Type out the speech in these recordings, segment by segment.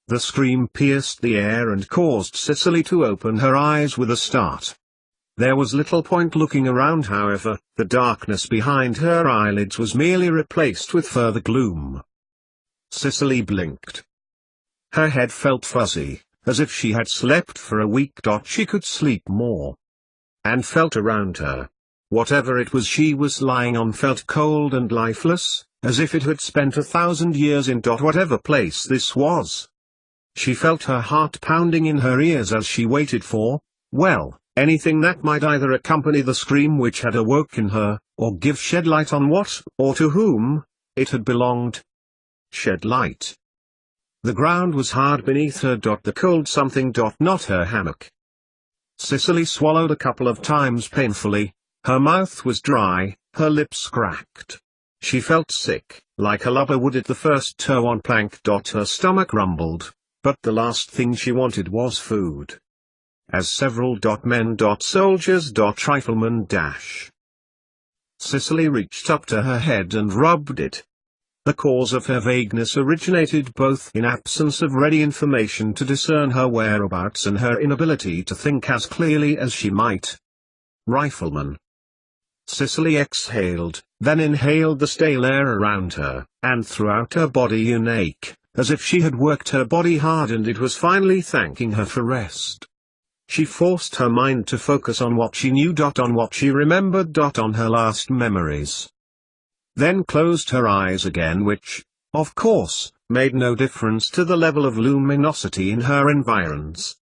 The scream pierced the air and caused Cicely to open her eyes with a start. There was little point looking around, however. The darkness behind her eyelids was merely replaced with further gloom. Cicely blinked. Her head felt fuzzy, as if she had slept for a week. She could sleep more. And felt around her. Whatever it was she was lying on felt cold and lifeless, as if it had spent 1,000 years in whatever place this was. She felt her heart pounding in her ears as she waited for, well, anything that might either accompany the scream which had awoken her, or shed light on what, or to whom, it had belonged. Shed light. The ground was hard beneath her. The cold something. Not her hammock. Cicely swallowed a couple of times painfully. Her mouth was dry, her lips cracked. She felt sick, like a lubber would at the first toe on plank. Her stomach rumbled, but the last thing she wanted was food. As several men, soldiers, riflemen dash. Cicely reached up to her head and rubbed it. The cause of her vagueness originated both in absence of ready information to discern her whereabouts and her inability to think as clearly as she might. Rifleman. Cicely exhaled, then inhaled the stale air around her, and throughout her body an ache, as if she had worked her body hard and it was finally thanking her for rest. She forced her mind to focus on what she knew. On what she remembered. On her last memories. Then closed her eyes again, which, of course, made no difference to the level of luminosity in her environs.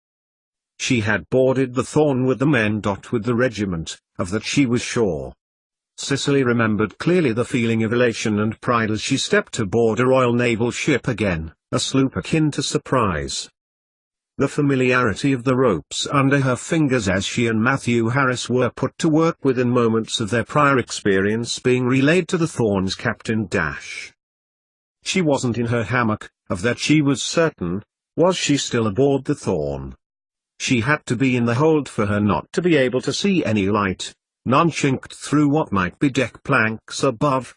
She had boarded the Thorn with the men. With the regiment, of that she was sure. Cicely remembered clearly the feeling of elation and pride as she stepped aboard a Royal Naval ship again, a sloop akin to surprise. The familiarity of the ropes under her fingers as she and Matthew Harris were put to work within moments of their prior experience being relayed to the Thorn's captain. She wasn't in her hammock, of that she was certain. Was she still aboard the Thorn? She had to be in the hold for her not to be able to see any light, none chinked through what might be deck planks above.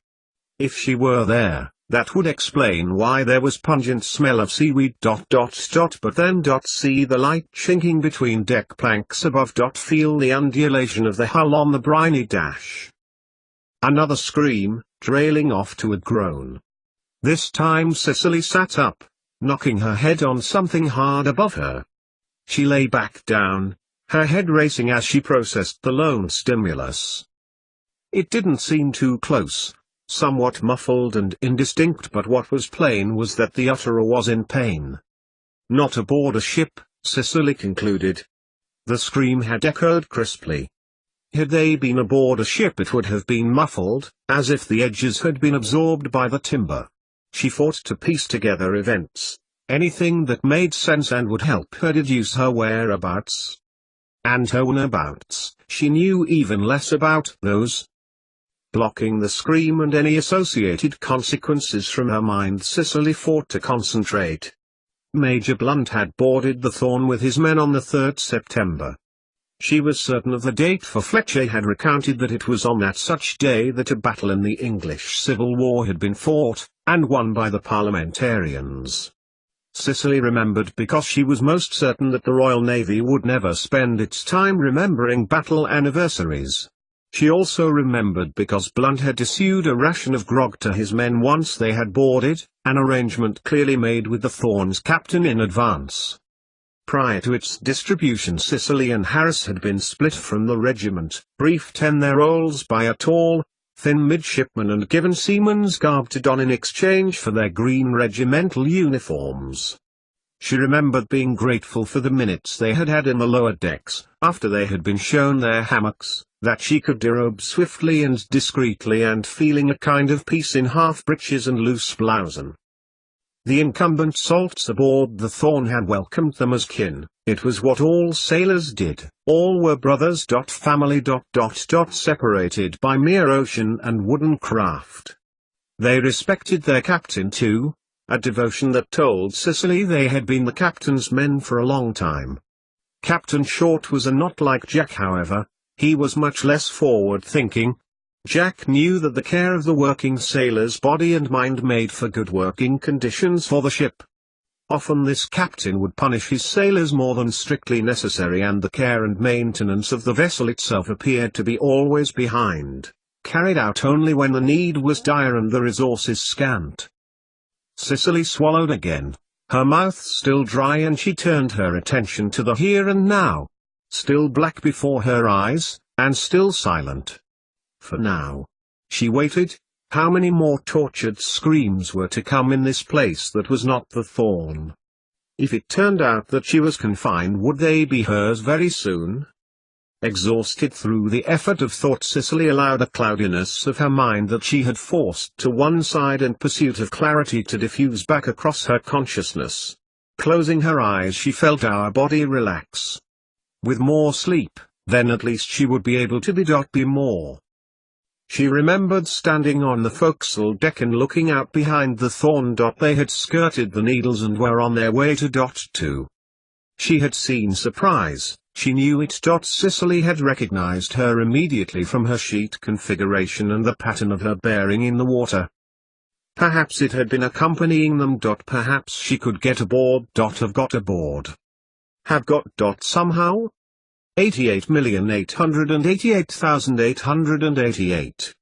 If she were there, that would explain why there was pungent smell of seaweed. But then see the light chinking between deck planks above. Feel the undulation of the hull on the briny dash. Another scream, trailing off to a groan. This time Cicely sat up, knocking her head on something hard above her. She lay back down, her head racing as she processed the lone stimulus. It didn't seem too close, somewhat muffled and indistinct, but what was plain was that the utterer was in pain. Not aboard a ship, Cicely concluded. The scream had echoed crisply. Had they been aboard a ship it would have been muffled, as if the edges had been absorbed by the timber. She fought to piece together events, anything that made sense and would help her deduce her whereabouts. And her whereabouts, she knew even less about those. Blocking the scream and any associated consequences from her mind, Cicely fought to concentrate. Major Blunt had boarded the Thorn with his men on the 3rd September. She was certain of the date, for Fletcher had recounted that it was on that such day that a battle in the English Civil War had been fought, and won by the parliamentarians. Cicely remembered because she was most certain that the Royal Navy would never spend its time remembering battle anniversaries. She also remembered because Blunt had issued a ration of grog to his men once they had boarded, an arrangement clearly made with the Thorn's captain in advance. Prior to its distribution, Cicely and Harris had been split from the regiment, briefed in their roles by a tall, thin midshipman and given seaman's garb to don in exchange for their green regimental uniforms. She remembered being grateful for the minutes they had had in the lower decks, after they had been shown their hammocks, that she could derobe swiftly and discreetly, and feeling a kind of peace in half-breeches and loose blousen. The incumbent salts aboard the Thorn had welcomed them as kin. It was what all sailors did. All were brothers. Family. Separated by mere ocean and wooden craft. They respected their captain too, a devotion that told Cicely they had been the captain's men for a long time. Captain Short was not like Jack, however. He was much less forward-thinking. Jack knew that the care of the working sailor's body and mind made for good working conditions for the ship. Often this captain would punish his sailors more than strictly necessary, and the care and maintenance of the vessel itself appeared to be always behind, carried out only when the need was dire and the resources scant. Cicely swallowed again, her mouth still dry, and she turned her attention to the here and now. Still black before her eyes, and still silent. For now. She waited. How many more tortured screams were to come in this place that was not the Thorn? If it turned out that she was confined, would they be hers very soon? Exhausted through the effort of thought, Cicely allowed a cloudiness of her mind that she had forced to one side in pursuit of clarity to diffuse back across her consciousness. Closing her eyes, she felt her body relax. With more sleep, then at least she would be able to be more. She remembered standing on the forecastle deck and looking out behind the Thorn. They had skirted the Needles and were on their way to 2. She had seen Surprise, she knew it. Cicely had recognized her immediately from her sheet configuration and the pattern of her bearing in the water. Perhaps it had been accompanying them. Perhaps she could get aboard. Have got aboard. Have got. Somehow? 88,888,888.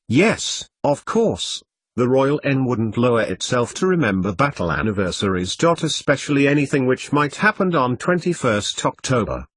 Yes, of course. The Royal N wouldn't lower itself to remember battle anniversaries. Especially anything which might happen on 21st October.